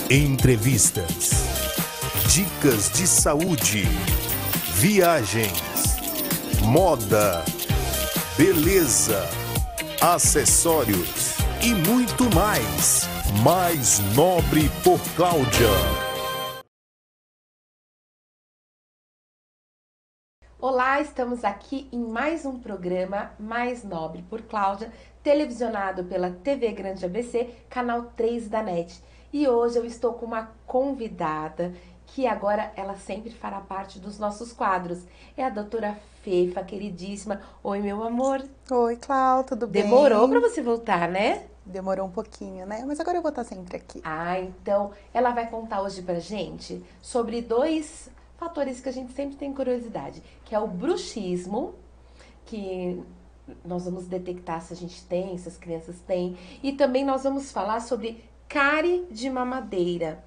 Entrevistas, dicas de saúde, viagens, moda, beleza, acessórios e muito mais. Mais Nobre por Cláudia. Olá, estamos aqui em mais um programa Mais Nobre por Cláudia, televisionado pela TV Grande ABC, canal 3 da NET. E hoje eu estou com uma convidada que agora ela sempre fará parte dos nossos quadros. É a doutora Fefa, queridíssima. Oi, meu amor. Oi, Clau, tudo bem? Demorou para você voltar, né? Demorou um pouquinho, né? Mas agora eu vou estar sempre aqui. Então ela vai contar hoje pra gente sobre dois fatores que a gente sempre tem curiosidade, que é o bruxismo, que nós vamos detectar se a gente tem, se as crianças têm, e também nós vamos falar sobre cárie de mamadeira.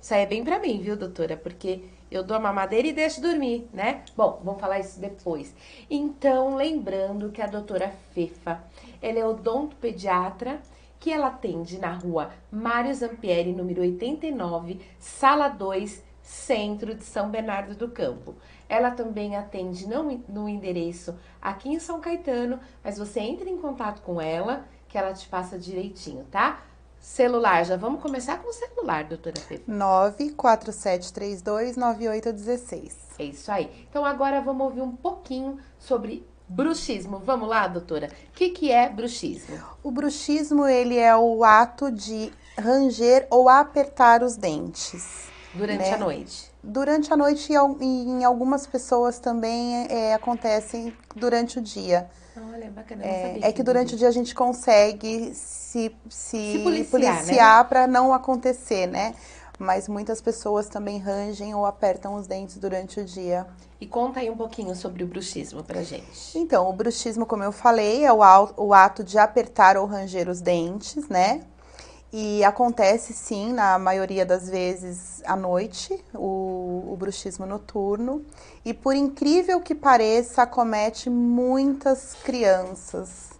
Isso aí é bem pra mim, viu, doutora? Porque eu dou a mamadeira e deixo dormir, né? Bom, vamos falar isso depois. Então, lembrando que a doutora Fefa, ela é odontopediatra, que ela atende na rua Mário Zampieri, número 89, sala 2, centro de São Bernardo do Campo. Ela também atende no endereço aqui em São Caetano, mas você entra em contato com ela, que ela te passa direitinho, tá? Celular, já vamos começar com o celular, doutora Fefa. 947329816. É isso aí. Então agora vamos ouvir um pouquinho sobre bruxismo. Vamos lá, doutora? O que é bruxismo? O bruxismo, ele é o ato de ranger ou apertar os dentes. Durante a noite. Durante a noite e em algumas pessoas também acontecem durante o dia. Olha, bacana, não sabia. É que durante o dia a gente consegue se policiar, né? para não acontecer, né? Mas muitas pessoas também rangem ou apertam os dentes durante o dia. E conta aí um pouquinho sobre o bruxismo pra gente. Então, o bruxismo, como eu falei, é o ato de apertar ou ranger os dentes, né? E acontece, sim, na maioria das vezes à noite, o bruxismo noturno. E por incrível que pareça, acomete muitas crianças.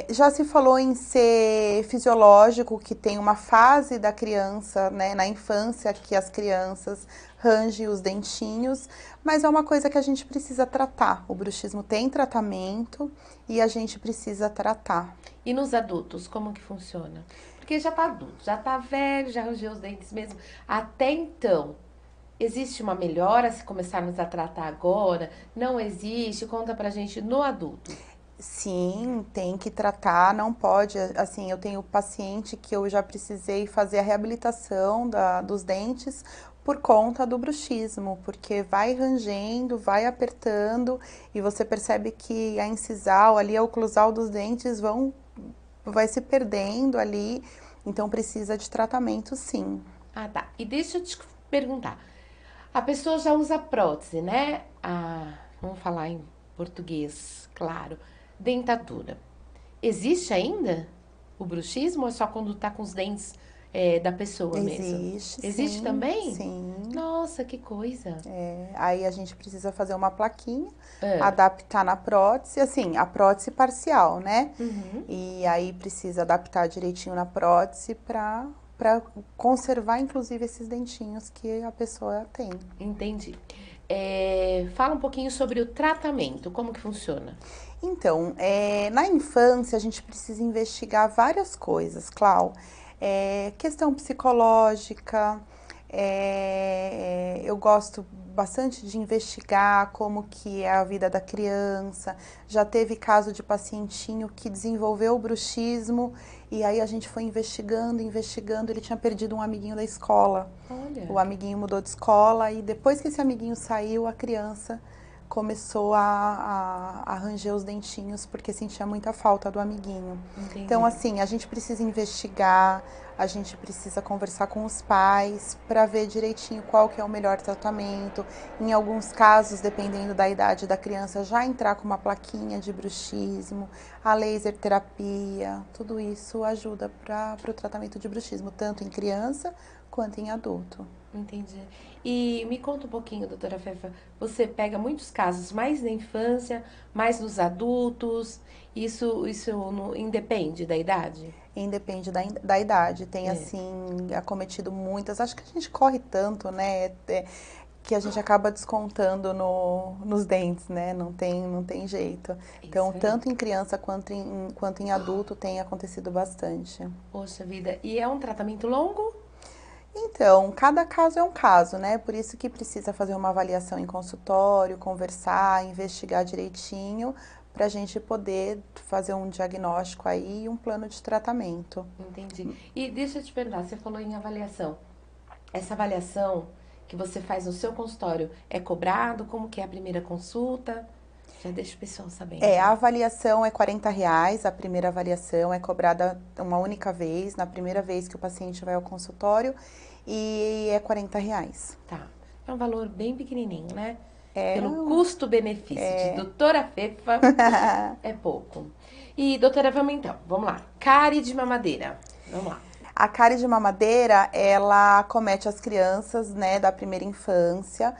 Já se falou em ser fisiológico, que tem uma fase da criança, né, na infância, que as crianças rangem os dentinhos, mas é uma coisa que a gente precisa tratar. O bruxismo tem tratamento e a gente precisa tratar. E nos adultos, como que funciona? Porque já tá adulto, já tá velho, já rangeu os dentes mesmo. Até então, existe uma melhora se começarmos a tratar agora? Não existe? Conta pra gente no adulto. Sim, tem que tratar, não pode, assim, eu tenho paciente que eu já precisei fazer a reabilitação dos dentes por conta do bruxismo, porque vai rangendo, vai apertando e você percebe que a incisal ali, a oclusal dos dentes vai se perdendo ali, então precisa de tratamento, sim. Ah, tá. E deixa eu te perguntar. A pessoa já usa prótese, né? Vamos falar em português, claro. Dentadura. Existe ainda o bruxismo ou é só quando tá com os dentes da pessoa mesmo? Existe, Existe sim, também? sim. Nossa, que coisa. Aí a gente precisa fazer uma plaquinha, Ah, adaptar na prótese, assim, a prótese parcial, né? uhum, E aí precisa adaptar direitinho na prótese para conservar, inclusive, esses dentinhos que a pessoa tem. entendi. Fala um pouquinho sobre o tratamento, como que funciona? Então, na infância a gente precisa investigar várias coisas, Clau. Questão psicológica, eu gosto bastante de investigar como que é a vida da criança. Já teve caso de pacientinho que desenvolveu o bruxismo e aí a gente foi investigando, investigando, ele tinha perdido um amiguinho da escola. Olha, O amiguinho mudou de escola e depois que esse amiguinho saiu, a criança começou a ranger os dentinhos porque sentia muita falta do amiguinho. entendi. Então, assim, a gente precisa investigar, a gente precisa conversar com os pais para ver direitinho qual que é o melhor tratamento. Em alguns casos, dependendo da idade da criança, já entrar com uma plaquinha de bruxismo, a laser terapia, tudo isso ajuda para o tratamento de bruxismo, tanto em criança quanto em adulto. Entendi. E me conta um pouquinho, doutora Fefa, você pega muitos casos mais na infância, mais nos adultos, isso independe da idade? Independe da idade. Tem, assim, acometido muitas. Acho que a gente corre tanto, né? Que a gente acaba descontando nos dentes, né? Não tem jeito. Então, tanto em criança quanto em adulto tem acontecido bastante. Poxa vida, e é um tratamento longo? Então, cada caso é um caso, né? Por isso que precisa fazer uma avaliação em consultório, conversar, investigar direitinho, para a gente poder fazer um diagnóstico aí e um plano de tratamento. Entendi. E deixa eu te perguntar, você falou em avaliação. Essa avaliação que você faz no seu consultório é cobrado? Como que é a primeira consulta? Já deixa o pessoal sabendo. A avaliação é R$40, a primeira avaliação é cobrada uma única vez, na primeira vez que o paciente vai ao consultório, e é R$40. Tá. É um valor bem pequenininho, né? É. Pelo custo-benefício de doutora Fefa, é pouco. E doutora, vamos lá. Cárie de mamadeira. Vamos lá. A cárie de mamadeira, ela acomete as crianças, né, da primeira infância,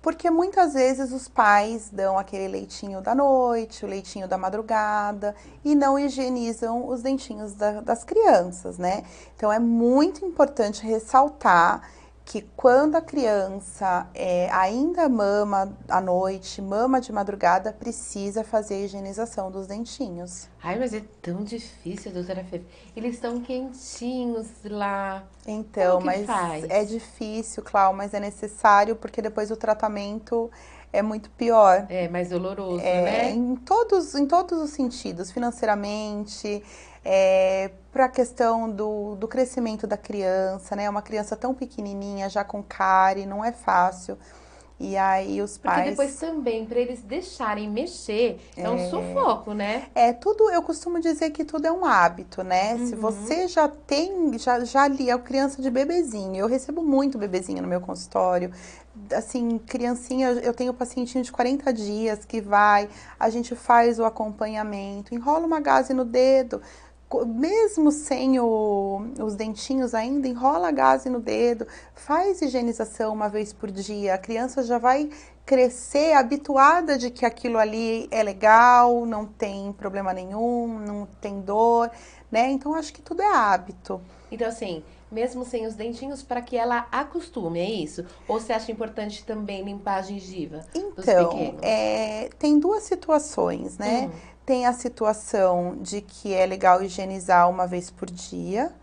porque muitas vezes os pais dão aquele leitinho da noite, o leitinho da madrugada e não higienizam os dentinhos das crianças, né? Então é muito importante ressaltar que quando a criança ainda mama à noite, mama de madrugada, precisa fazer a higienização dos dentinhos. Ai, mas é tão difícil, doutora Fefa. Eles estão quentinhos lá. Então, mas faz? É difícil, Clau, mas é necessário porque depois o tratamento é muito pior. É mais doloroso, né? Em todos os sentidos, financeiramente, para a questão do crescimento da criança, né? Uma criança tão pequenininha, já com cárie, não é fácil. E aí os pais... Porque depois também, para eles deixarem mexer, é um sufoco, né? Tudo, eu costumo dizer que tudo é um hábito, né? Se você já tem, já ali, a criança de bebezinho, eu recebo muito bebezinho no meu consultório, assim, criancinha, eu tenho pacientinho de 40 dias que vai, a gente faz o acompanhamento, enrola uma gaze no dedo, mesmo sem os dentinhos ainda, enrola a gaze no dedo, faz higienização uma vez por dia, a criança já vai crescer habituada de que aquilo ali é legal, não tem problema nenhum, não tem dor, né? Então, acho que tudo é hábito. Então, assim, mesmo sem os dentinhos, para que ela acostume, é isso? Ou você acha importante também limpar a gengiva dos pequenos? Tem duas situações, né? Tem a situação de que é legal higienizar uma vez por dia,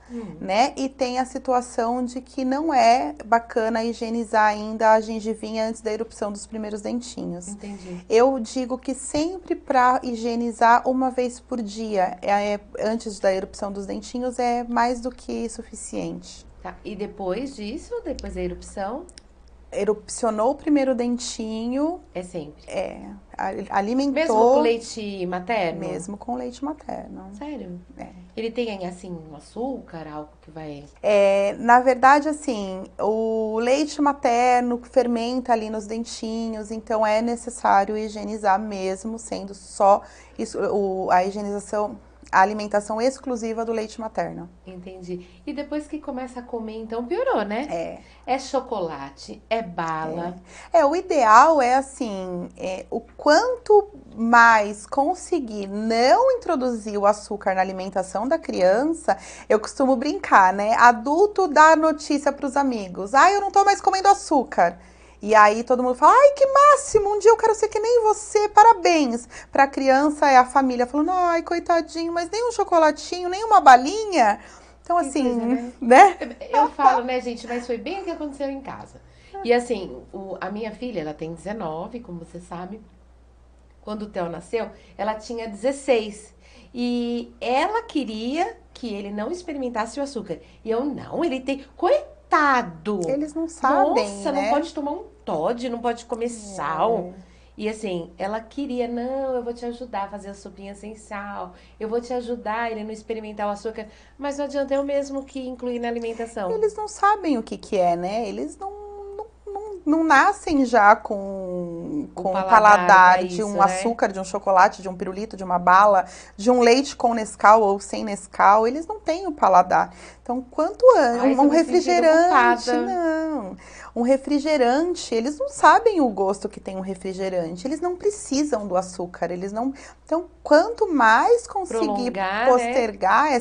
né? E tem a situação de que não é bacana higienizar ainda a gengivinha antes da erupção dos primeiros dentinhos. Entendi. Eu digo que sempre para higienizar uma vez por dia, antes da erupção dos dentinhos, é mais do que suficiente. Tá. E depois disso, depois da erupção? Erupcionou o primeiro dentinho. É sempre. Alimentou. Mesmo com leite materno? Mesmo com leite materno. Sério? Ele tem, assim, um açúcar, algo que vai... Na verdade, assim, o leite materno fermenta ali nos dentinhos, então é necessário higienizar mesmo, sendo só isso, a higienização, a alimentação exclusiva do leite materno. Entendi. E depois que começa a comer, então piorou, né? É chocolate, é bala. O ideal é assim, o quanto mais conseguir não introduzir o açúcar na alimentação da criança, eu costumo brincar, né? Adulto dá notícia para os amigos, eu não tô mais comendo açúcar. E aí todo mundo fala, ai, que máximo, um dia eu quero ser que nem você, parabéns. Para a criança é a família falando, ai, coitadinho, mas nem um chocolatinho, nem uma balinha. Então, assim, coisa, né? Eu falo, né, gente, mas foi bem o que aconteceu em casa. E assim, a minha filha, ela tem 19, como você sabe. Quando o Theo nasceu, ela tinha 16. E ela queria que ele não experimentasse o açúcar. E eu, não, ele tem... Coitado! Eles não sabem, Nossa, né? não pode tomar um Toddy, não pode comer sal. E assim, ela queria, não, eu vou te ajudar a fazer a sopinha sem sal, eu vou te ajudar a ele não experimentar o açúcar, mas não adianta, eu mesmo que incluir na alimentação. Eles não sabem o que é, né? Eles não não nascem já com o paladar de isso, um né? açúcar, de um chocolate, de um pirulito, de uma bala, de um leite com Nescau ou sem Nescau. Eles não têm o paladar. Então, quanto Ai, tô um me sentindo refrigerante, culpada. não. Um refrigerante, eles não sabem o gosto que tem um refrigerante. Eles não precisam do açúcar. Eles não. Então, quanto mais conseguir Prolongar, postergar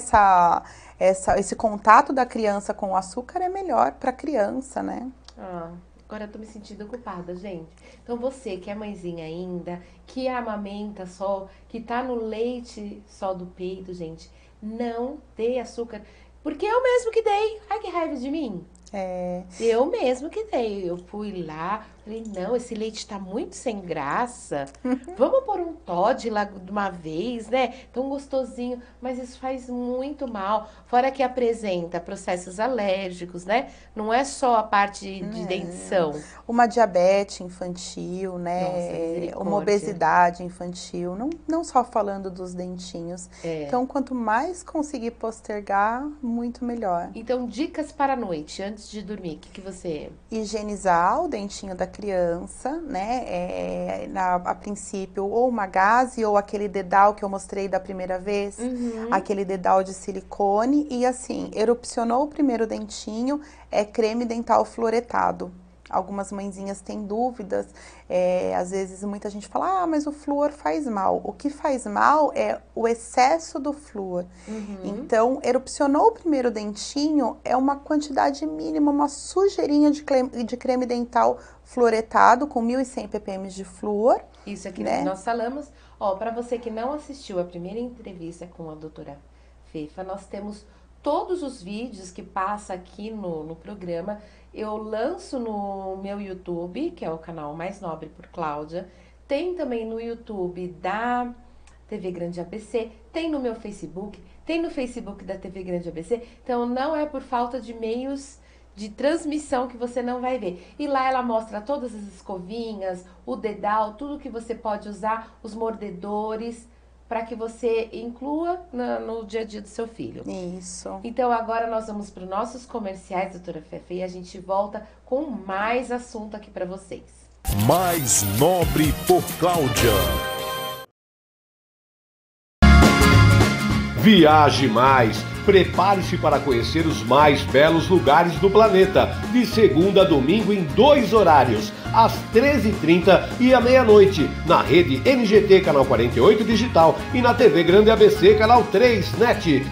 esse contato da criança com o açúcar, é melhor para a criança, né? Ah, agora eu tô me sentindo culpada, gente. Então você que é mãezinha ainda, que amamenta só, que tá no leite só do peito, gente, não dê açúcar. Porque eu mesmo que dei. Ai, que raiva de mim. Eu mesmo que dei. Eu fui lá, falei, não, esse leite tá muito sem graça. Vamos pôr um Toddy lá de uma vez, né? Tão gostosinho. Mas isso faz muito mal. Fora que apresenta processos alérgicos, né? Não é só a parte de dentição. Uma diabetes infantil, Nossa, né? misericórdia. Uma obesidade infantil, não só falando dos dentinhos. Então, quanto mais conseguir postergar, muito melhor. Então, dicas para a noite, antes de dormir, o que você... Higienizar o dentinho da criança, né? A princípio, ou uma gaze ou aquele dedal que eu mostrei da primeira vez, aquele dedal de silicone. E assim, erupcionou o primeiro dentinho, é creme dental fluoretado. Algumas mãezinhas têm dúvidas, às vezes muita gente fala, ah, mas o flúor faz mal. O que faz mal é o excesso do flúor. Então, erupcionou o primeiro dentinho, é uma quantidade mínima, uma sujeirinha de creme dental fluoretado com 1.100 ppm de flúor. Isso aqui né? nós falamos. Ó, para você que não assistiu a primeira entrevista com a doutora Fefa, nós temos todos os vídeos que passa aqui no programa. Eu lanço no meu YouTube, que é o canal Mais Nobre por Cláudia. Tem também no YouTube da TV Grande ABC. Tem no meu Facebook. Tem no Facebook da TV Grande ABC. Então, não é por falta de meios de transmissão que você não vai ver. E lá ela mostra todas as escovinhas, o dedal, tudo que você pode usar, os mordedores, para que você inclua no dia a dia do seu filho. Isso. Então agora nós vamos para os nossos comerciais, doutora Fefa, e a gente volta com mais assunto aqui para vocês. Mais Nobre por Cláudia. Viaje mais. Prepare-se para conhecer os mais belos lugares do planeta, de segunda a domingo em 2 horários, às 13h30 e à meia-noite, na rede NGT Canal 48 Digital e na TV Grande ABC Canal 3 NET.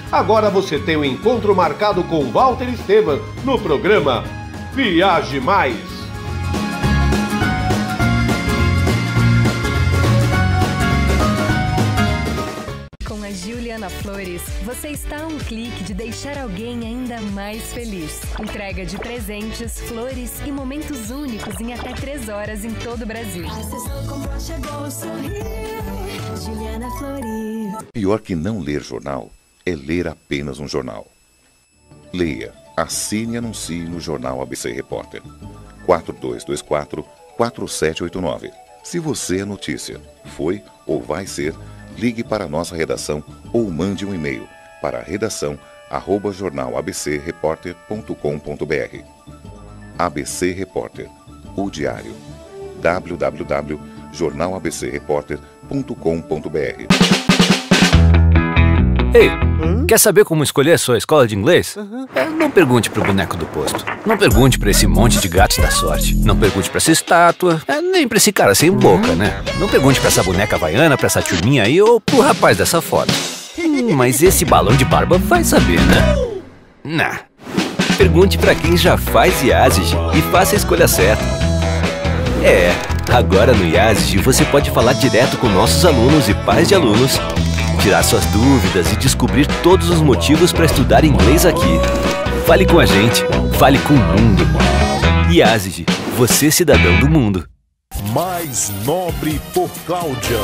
Agora você tem um encontro marcado com Walter Esteban no programa Viaje Mais. Juliana Flores, você está a um clique de deixar alguém ainda mais feliz. Entrega de presentes, flores e momentos únicos em até 3 horas em todo o Brasil. Juliana Flores. Pior que não ler jornal é ler apenas um jornal. Leia, assine e anuncie no Jornal ABC Repórter. 4224-4789. Se você é notícia, foi ou vai ser, ligue para a nossa redação ou mande um e-mail para redação@jornalabcreporter.com.br. ABC Repórter, o diário. www.jornalabcreporter.com.br. Ei, quer saber como escolher a sua escola de inglês? Não pergunte pro boneco do posto. Não pergunte pra esse monte de gatos da sorte. Não pergunte pra essa estátua. Nem pra esse cara sem boca, né? Não pergunte pra essa boneca havaiana, pra essa turminha aí ou pro rapaz dessa foto. Mas esse balão de barba vai saber, né? Nah. Pergunte pra quem já faz IASIG e faça a escolha certa. Agora no IASIG você pode falar direto com nossos alunos e pais de alunos, tirar suas dúvidas e descobrir todos os motivos para estudar inglês aqui. Fale com a gente, fale com o mundo. IASIG, você cidadão do mundo. Mais Nobre por Cláudia.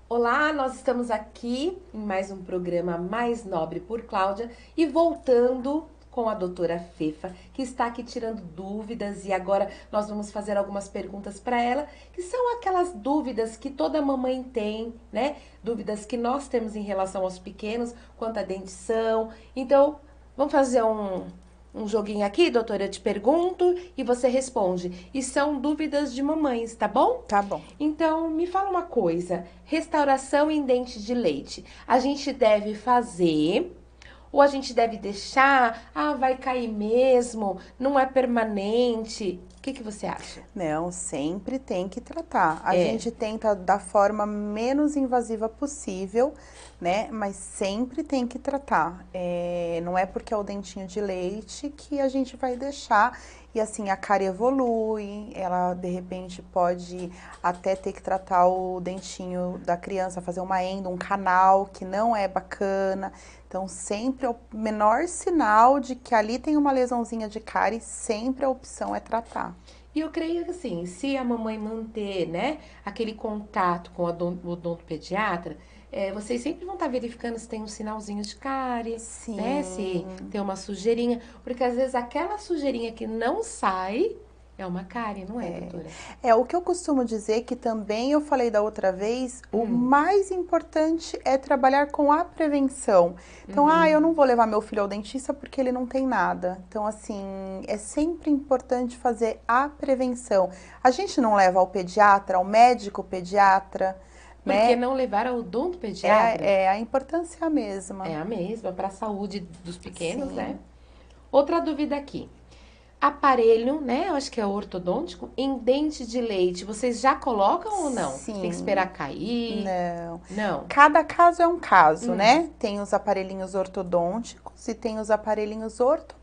Olá, nós estamos aqui em mais um programa Mais Nobre por Cláudia e voltando com a doutora Fefa, que está aqui tirando dúvidas, e agora nós vamos fazer algumas perguntas para ela, que são aquelas dúvidas que toda mamãe tem, né? Dúvidas que nós temos em relação aos pequenos, quanto à dentição. Então, vamos fazer um joguinho aqui, doutora, eu te pergunto e você responde. E são dúvidas de mamães, tá bom? Tá bom. Então, me fala uma coisa. Restauração em dente de leite. A gente deve fazer ou a gente deve deixar? Ah, vai cair mesmo, não é permanente. O que você acha? Não, sempre tem que tratar. A gente tenta da forma menos invasiva possível, né? Mas sempre tem que tratar. Não é porque é o dentinho de leite que a gente vai deixar. E assim, a cárie evolui, ela de repente pode até ter que tratar o dentinho da criança, fazer uma endo, um canal, que não é bacana. Então, sempre o menor sinal de que ali tem uma lesãozinha de cárie, sempre a opção é tratar. E eu creio que assim, se a mamãe manter, né, aquele contato com o odontopediatra, vocês sempre vão estar verificando se tem um sinalzinho de cárie, Sim. né, se tem uma sujeirinha, porque às vezes aquela sujeirinha que não sai é uma cárie, não é, doutora? O que eu costumo dizer, que também eu falei da outra vez, o mais importante é trabalhar com a prevenção. Então, eu não vou levar meu filho ao dentista porque ele não tem nada. Então, assim, é sempre importante fazer a prevenção. A gente não leva ao pediatra, ao médico pediatra, Por que não levar ao odontopediatra? A importância é a mesma. É a mesma, para a saúde dos pequenos, Sim. né? Outra dúvida aqui. Aparelho, né? Eu acho que é ortodôntico, em dente de leite. Vocês já colocam ou não? Sim. Tem que esperar cair? Não. Não. Cada caso é um caso, né? Tem os aparelhinhos ortodônticos e tem os aparelhinhos ortopédicos.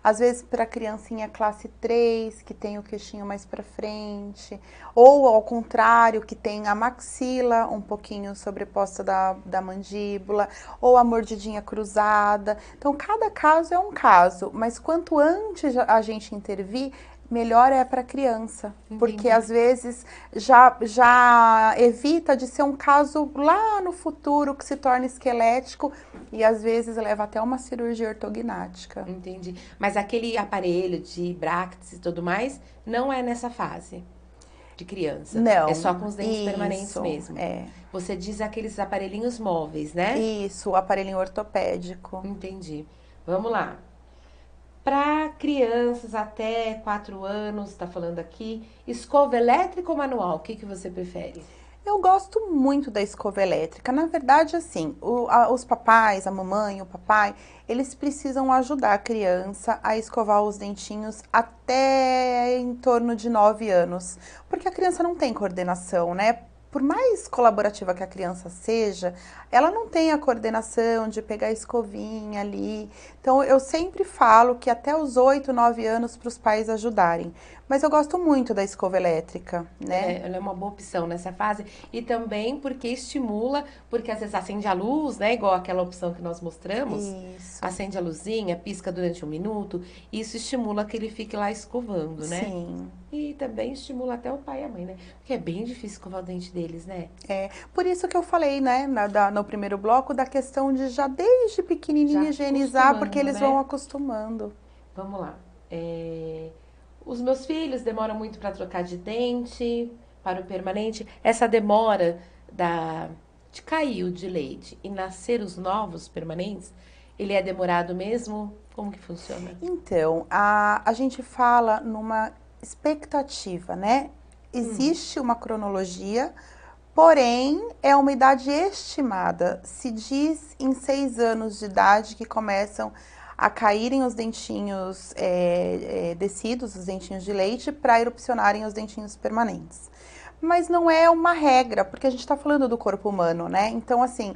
Às vezes para criancinha classe 3, que tem o queixinho mais para frente, ou ao contrário, que tem a maxila um pouquinho sobreposta da mandíbula, ou a mordidinha cruzada. Então, cada caso é um caso, mas quanto antes a gente intervir, melhor é para a criança, porque às vezes já evita de ser um caso lá no futuro que se torna esquelético e às vezes leva até uma cirurgia ortognática. Entendi. Mas aquele aparelho de brackets e tudo mais, não é nessa fase de criança? Não. É só com os dentes permanentes Isso, mesmo? Você diz aqueles aparelhinhos móveis, né? Isso, o aparelhinho ortopédico. Entendi. Vamos lá. Para crianças até 4 anos, tá falando aqui, escova elétrica ou manual? O que você prefere? Eu gosto muito da escova elétrica. Na verdade, assim, os papais, a mamãe, o papai, eles precisam ajudar a criança a escovar os dentinhos até em torno de 9 anos. Porque a criança não tem coordenação, né? Por mais colaborativa que a criança seja, ela não tem a coordenação de pegar a escovinha ali. Então, eu sempre falo que até os 8, 9 anos para os pais ajudarem. Mas eu gosto muito da escova elétrica, né? Ela é uma boa opção nessa fase. E também porque estimula, porque às vezes acende a luz, né? Igual aquela opção que nós mostramos. Isso. Acende a luzinha, pisca durante 1 minuto. Isso estimula que ele fique lá escovando, né? Sim. E também estimula até o pai e a mãe, né? Porque é bem difícil escovar o dente deles, né? Por isso que eu falei, né, no primeiro bloco, da questão de já desde pequenininho Já higienizar, porque acostumando, eles né? vão acostumando. Vamos lá. Os meus filhos demoram muito para trocar de dente, para o permanente. Essa demora de cair o de leite e nascer os novos permanentes, ele é demorado mesmo? Como que funciona? Então, a gente fala numa expectativa, né? Existe uma cronologia, porém, é uma idade estimada. Se diz em 6 anos de idade que começam a caírem os dentinhos descidos, os dentinhos de leite, para erupcionarem os dentinhos permanentes. Mas não é uma regra, porque a gente está falando do corpo humano, né? Então, assim,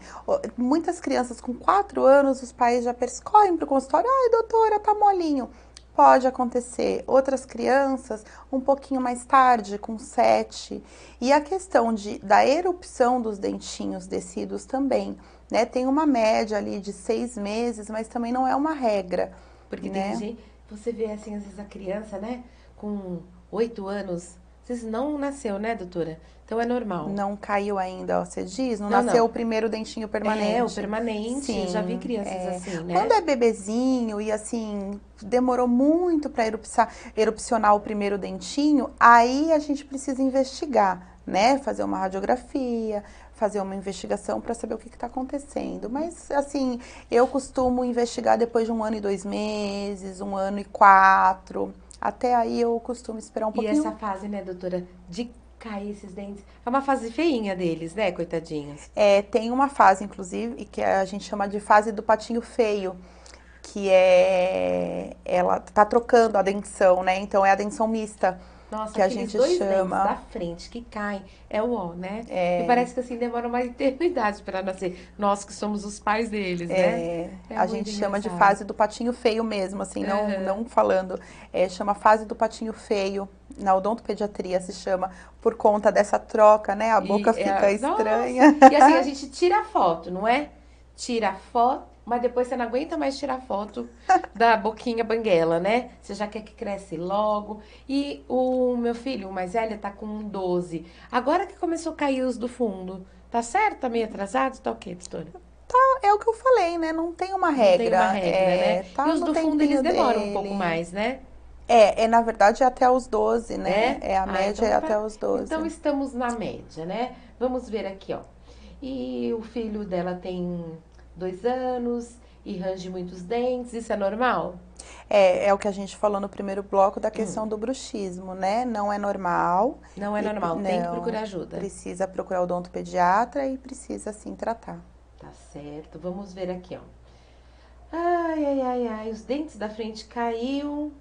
muitas crianças com 4 anos, os pais já correm para o consultório, ai, doutora, tá molinho. Pode acontecer. Outras crianças, um pouquinho mais tarde, com 7. E a questão da erupção dos dentinhos descidos também, né? Tem uma média ali de 6 meses, mas também não é uma regra. Porque né? tem gente, você vê assim, às vezes a criança, né, com 8 anos, às vezes não nasceu, né, doutora? Então é normal. Não caiu ainda, ó, você diz? Não, Não, nasceu não. o primeiro dentinho permanente. O permanente. Sim, Já vi crianças assim, né? Quando é bebezinho e assim, demorou muito para erupcionar o primeiro dentinho, aí a gente precisa investigar, né? Fazer uma radiografia, fazer uma investigação para saber o que está acontecendo. Mas, assim, eu costumo investigar depois de 1 ano e 2 meses, 1 ano e 4. Até aí eu costumo esperar um pouquinho. E essa fase, né, doutora, de cair esses dentes, é uma fase feinha deles, né, coitadinhos? Tem uma fase, inclusive, que a gente chama de fase do patinho feio, que ela tá trocando a dentição, né? Então é a dentição mista. Nossa, que a aqueles gente dois chama dentes da frente que caem, é o ó, né? E parece que assim demora uma eternidade para nascer. Nós que somos os pais deles, né? A gente chama de engraçado. fase do patinho feio mesmo, assim, não falando. Chama fase do patinho feio. Na odontopediatria se chama por conta dessa troca, né? A boca fica estranha. E assim, a gente tira a foto, não é? Tira a foto, mas depois você não aguenta mais tirar foto da boquinha banguela, né? Você já quer que cresce logo. E o meu filho, o mais velho, tá com 12. Agora que começou a cair os do fundo. Tá certo? Tá meio atrasado? Tá o quê, doutora? É o que eu falei, né? Não tem uma regra. Não tem uma regra, né? Tá E os no do fundo, eles tempinho demoram um dele. pouco mais, né? Na verdade, é até os 12, né? A média então até os 12. Então, estamos na média, né? Vamos ver aqui, ó. E o filho dela tem 2 anos e range muitos dentes, isso é normal? É o que a gente falou no primeiro bloco da questão do bruxismo, né? Não é normal. Não é normal, tem que procurar ajuda. Precisa procurar o odontopediatra e precisa, sim, tratar. Tá certo, vamos ver aqui, ó. Ai, os dentes da frente caiu.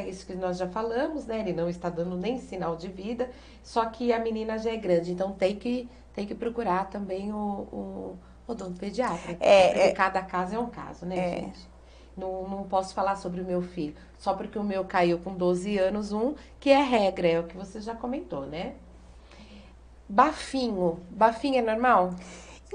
Isso que nós já falamos, né? Ele não está dando nem sinal de vida, só que a menina já é grande, então tem que procurar também o odontopediatra. Porque cada caso é um caso, né, gente? Não posso falar sobre o meu filho, só porque o meu caiu com 12 anos, que é regra, é o que você já comentou, né? Bafinho é normal?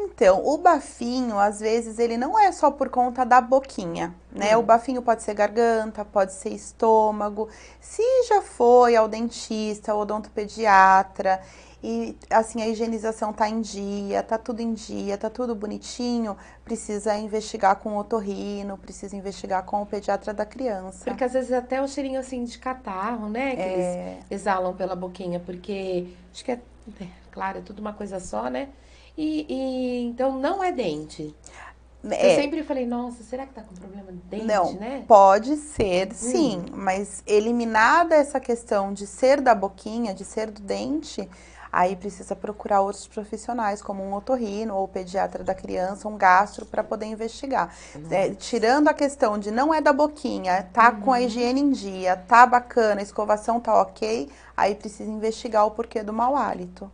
Então, o bafinho, às vezes, ele não é só por conta da boquinha, né? O bafinho pode ser garganta, pode ser estômago. Se já foi ao dentista, ao odontopediatra, e assim, a higienização tá em dia, tá tudo em dia, tá tudo bonitinho, precisa investigar com o otorrino, precisa investigar com o pediatra da criança. Porque às vezes até o cheirinho assim de catarro, né? Que eles exalam pela boquinha, porque acho que claro, é tudo uma coisa só, né? Então não é dente. Eu sempre falei, nossa, será que tá com problema de dente, né? Pode ser, sim, mas eliminada essa questão de ser da boquinha, de ser do dente, aí precisa procurar outros profissionais, como um otorrino ou pediatra da criança, um gastro, para poder investigar. Tirando a questão de não é da boquinha, tá com a higiene em dia, tá bacana, a escovação tá ok, aí precisa investigar o porquê do mau hálito.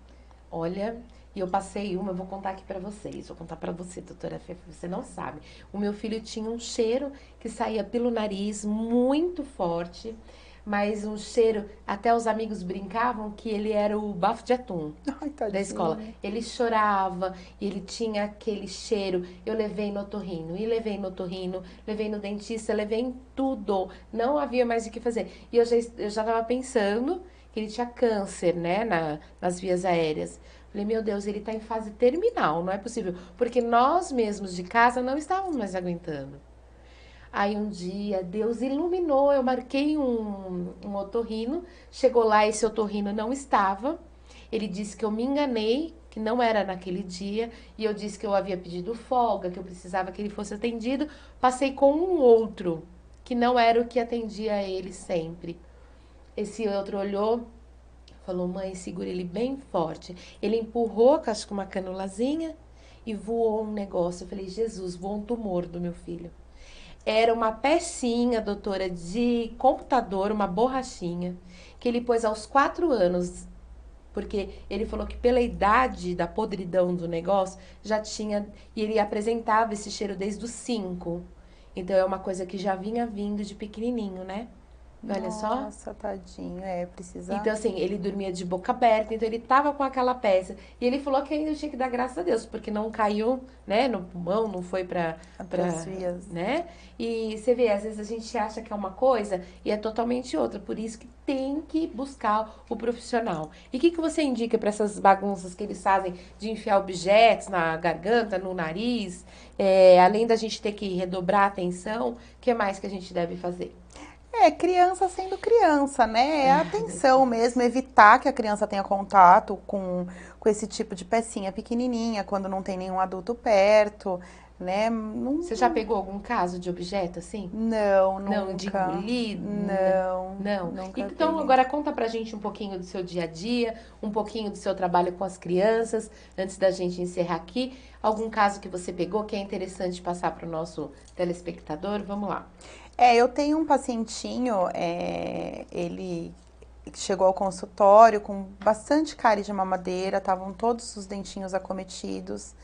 Olha, e eu passei eu vou contar aqui pra vocês, vou contar pra você, doutora Fê, você não sabe. O meu filho tinha um cheiro que saía pelo nariz muito forte, mas um cheiro, até os amigos brincavam que ele era o bafo de atum da escola. Ele chorava, ele tinha aquele cheiro. Eu levei no otorrino, levei no dentista, levei em tudo. Não havia mais o que fazer. E eu já tava pensando que ele tinha câncer, né, nas vias aéreas. Falei, meu Deus, ele tá em fase terminal, não é possível. Porque nós mesmos de casa não estávamos mais aguentando. Aí um dia, Deus iluminou, eu marquei um otorrino, chegou lá, esse otorrino não estava. Ele disse que eu me enganei, que não era naquele dia, e eu disse que eu havia pedido folga, que eu precisava que ele fosse atendido. Passei com um outro, que não era o que atendia ele sempre. Esse outro olhou, falou, mãe, segura ele bem forte. Ele empurrou, acho que uma canulazinha, e voou um negócio. Eu falei, Jesus, voou um tumor do meu filho. Era uma pecinha, doutora, de computador, uma borrachinha, que ele pôs aos 4 anos, porque ele falou que pela idade da podridão do negócio, já tinha, e ele apresentava esse cheiro desde os 5. Então, é uma coisa que já vinha vindo de pequenininho, né? Olha só. Nossa, tadinho, precisa... Então, assim, ele dormia de boca aberta, então ele tava com aquela peça. E ele falou que ainda tinha que dar graças a Deus, porque não caiu, né, no pulmão, não foi para as vias, né? E você vê, às vezes a gente acha que é uma coisa e é totalmente outra. Por isso que tem que buscar o profissional. E o que você indica para essas bagunças que eles fazem de enfiar objetos na garganta, no nariz? Além da gente ter que redobrar a atenção, o que mais que a gente deve fazer? Criança sendo criança, né? É a atenção mesmo, evitar que a criança tenha contato com esse tipo de pecinha pequenininha, quando não tem nenhum adulto perto, né? Não, Você já pegou algum caso de objeto assim? Não, nunca. Não, de engolir? Não, Nunca. Então, peguei. agora conta pra gente um pouquinho do seu dia a dia, um pouquinho do seu trabalho com as crianças, antes da gente encerrar aqui. Algum caso que você pegou que é interessante passar para o nosso telespectador? Vamos lá. Eu tenho um pacientinho, ele chegou ao consultório com bastante cárie de mamadeira, estavam todos os dentinhos acometidos.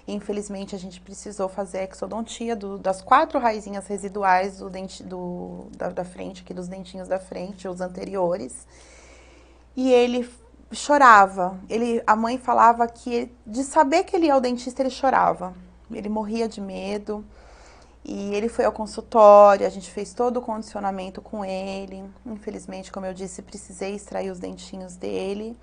Infelizmente, a gente precisou fazer a exodontia das 4 raizinhas residuais da frente, aqui dos dentinhos da frente, os anteriores. E ele chorava. A mãe falava que, de saber que ele ia ao dentista, ele chorava. Ele morria de medo. E ele foi ao consultório, a gente fez todo o condicionamento com ele. Infelizmente, como eu disse, precisei extrair os dentinhos dele.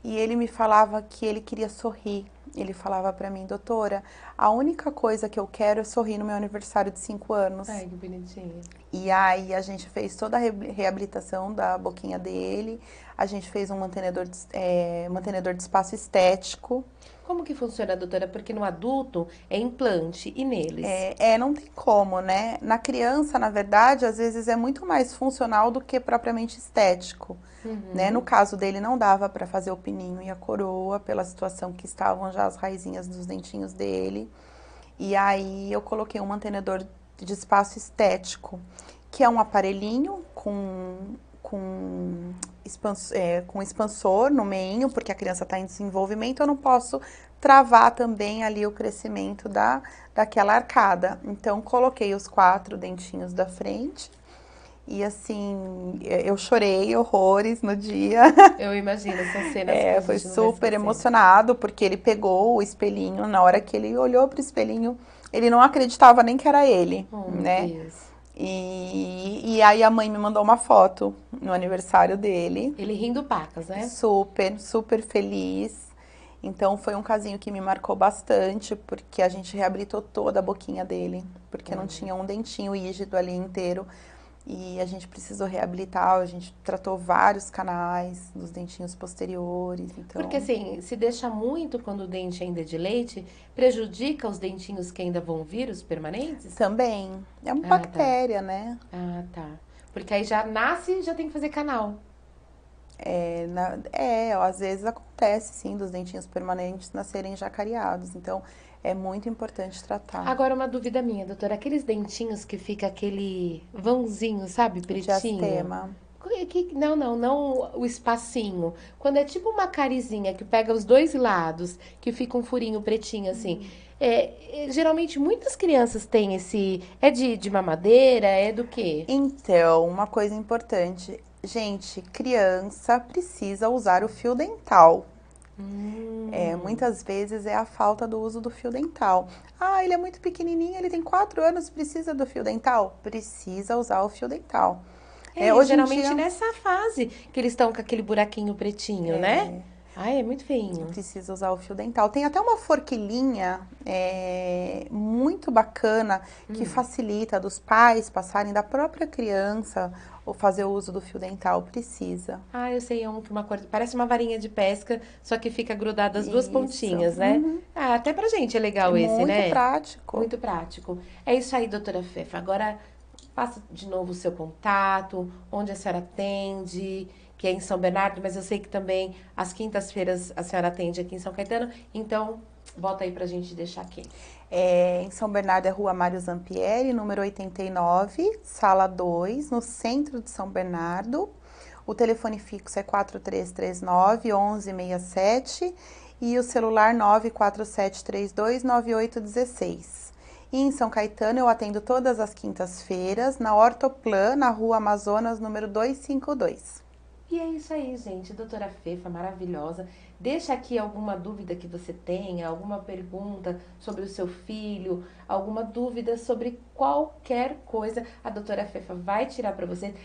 E ele me falava que ele queria sorrir. Ele falava pra mim, doutora, a única coisa que eu quero é sorrir no meu aniversário de 5 anos. Ai, que bonitinho. E aí a gente fez toda a reabilitação da boquinha dele. A gente fez um mantenedor de espaço estético. Como que funciona, doutora? Porque no adulto é implante e neles? Não tem como, né? Na criança, na verdade, às vezes é muito mais funcional do que propriamente estético. Né? No caso dele, não dava para fazer o pininho e a coroa, pela situação que estavam já as raizinhas dos dentinhos dele. E aí eu coloquei um mantenedor de espaço estético, que é um aparelhinho com expansor no meio, porque a criança está em desenvolvimento, eu não posso travar também ali o crescimento daquela arcada. Então, coloquei os 4 dentinhos da frente. E assim, eu chorei horrores no dia. Eu imagino, são cenas foi super emocionado, porque ele pegou o espelhinho, na hora que ele olhou pro espelhinho, ele não acreditava nem que era ele, né? Meu Deus. E aí a mãe me mandou uma foto no aniversário dele. Ele rindo pacas, né? Super, super feliz. Então foi um casinho que me marcou bastante, porque a gente reabilitou toda a boquinha dele, porque não tinha um dentinho rígido ali inteiro. E a gente precisou reabilitar, a gente tratou vários canais dos dentinhos posteriores, então... Porque assim, se deixa muito quando o dente ainda é de leite, prejudica os dentinhos que ainda vão vir, os permanentes? Também. É uma bactéria, né? Ah, tá. Porque aí já nasce e já tem que fazer canal. Às vezes acontece, sim, dos dentinhos permanentes nascerem já cariados, então... É muito importante tratar. Agora, uma dúvida minha, doutora. Aqueles dentinhos que fica aquele vãozinho, sabe? Pretinho. Diastema. Não o espacinho. Quando é tipo uma carizinha que pega os 2 lados, que fica um furinho pretinho, assim. Geralmente, muitas crianças têm esse... É de mamadeira? É do quê? Então, uma coisa importante. Gente, criança precisa usar o fio dental. Muitas vezes é a falta do uso do fio dental. Ah, ele é muito pequenininho, ele tem 4 anos, precisa do fio dental? Precisa usar o fio dental. Hoje geralmente nessa fase que eles estão com aquele buraquinho pretinho, né? Ai, é muito feinho. Precisa usar o fio dental. Tem até uma forquilhinha muito bacana que facilita dos pais passarem da própria criança ou fazer o uso do fio dental. Precisa. Ah, eu sei, uma cor, parece uma varinha de pesca, só que fica grudada as 2 pontinhas, né? Ah, até pra gente é legal esse, né? Muito prático. Muito prático. É isso aí, doutora Fefa. Agora, passa de novo o seu contato, onde a senhora atende, que é em São Bernardo, mas eu sei que também às quintas-feiras a senhora atende aqui em São Caetano, então bota aí pra gente deixar aqui. Em São Bernardo é Rua Mário Zampieri, número 89, sala 2, no centro de São Bernardo. O telefone fixo é 4339-1167 e o celular 947329816. E em São Caetano eu atendo todas as quintas-feiras na Ortoplan, na Rua Amazonas, número 252. E é isso aí, gente. Doutora Fefa, maravilhosa. Deixa aqui alguma dúvida que você tenha, alguma pergunta sobre o seu filho, alguma dúvida sobre qualquer coisa, a doutora Fefa vai tirar para você.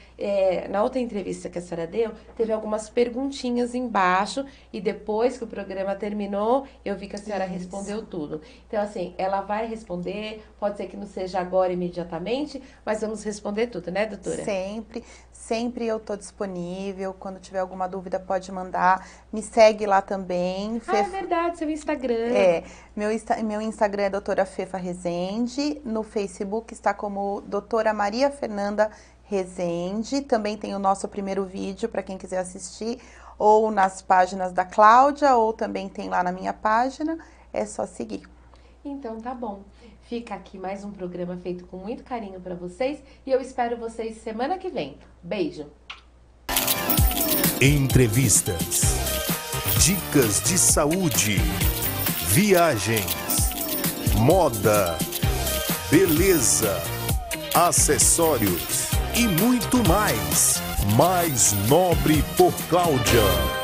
Na outra entrevista que a senhora deu, teve algumas perguntinhas embaixo e depois que o programa terminou, eu vi que a senhora respondeu tudo. Então, assim, ela vai responder, pode ser que não seja agora imediatamente, mas vamos responder tudo, né, doutora? Sempre eu tô disponível, quando tiver alguma dúvida pode mandar, me segue lá também. É verdade, seu Instagram. Meu Instagram é doutora Fefa Rezende, no Facebook está como doutora Maria Fernanda Rezende, também tem o nosso primeiro vídeo para quem quiser assistir, ou nas páginas da Cláudia, ou também tem lá na minha página, é só seguir. Então tá bom. Fica aqui mais um programa feito com muito carinho para vocês e eu espero vocês semana que vem. Beijo! Entrevistas, dicas de saúde, viagens, moda, beleza, acessórios e muito mais. Mais Nobre por Cláudia.